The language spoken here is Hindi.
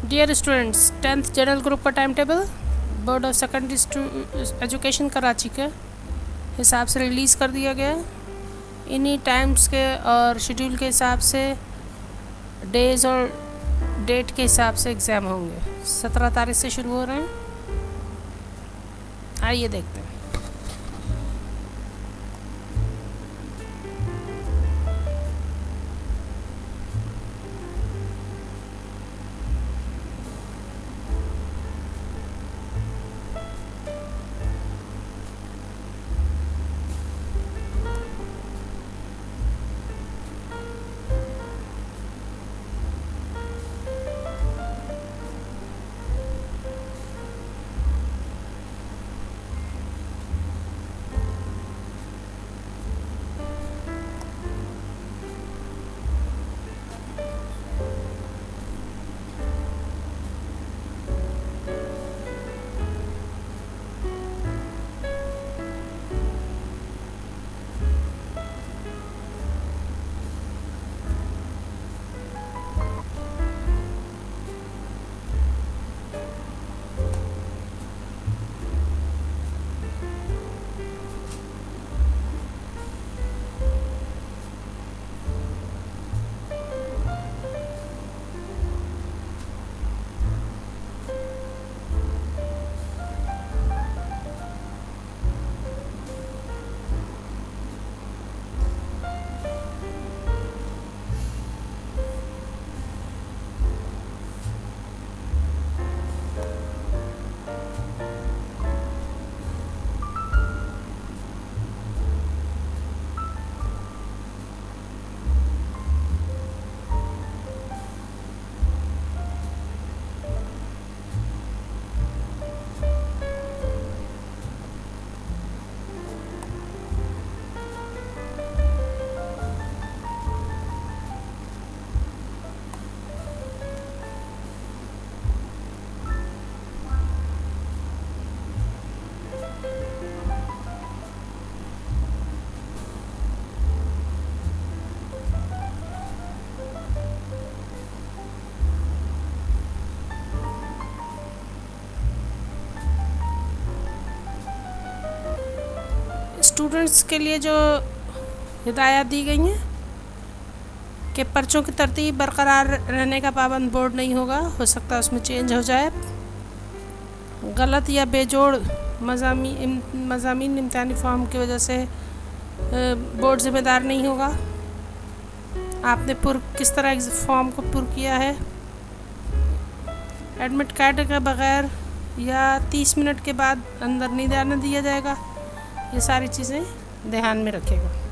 Dear students, 10th general group का time table board of secondary education Karachi के हिसाब से रिलीज़ कर दिया गया। इन्हीं टाइम्स के और शेड्यूल के हिसाब से डेज़ और डेट के हिसाब से एग्ज़ाम होंगे। 17 तारीख से शुरू हो रहे हैं। आइए देखते हैं। स्टूडेंट्स के लिए जो हिदायत दी गई हैं कि पर्चों की तरतीब बरकरार रहने का पाबंद बोर्ड नहीं होगा, हो सकता है उसमें चेंज हो जाए। गलत या बेजोड़ मज़ामीन इम्तिहानी फॉर्म की वजह से बोर्ड ज़िम्मेदार नहीं होगा। आपने किस तरह फॉर्म को पुर किया है, एडमिट कार्ड के बग़ैर या 30 मिनट के बाद अंदर नहीं जाने दिया जाएगा। ये सारी चीज़ें ध्यान में रखिएगा।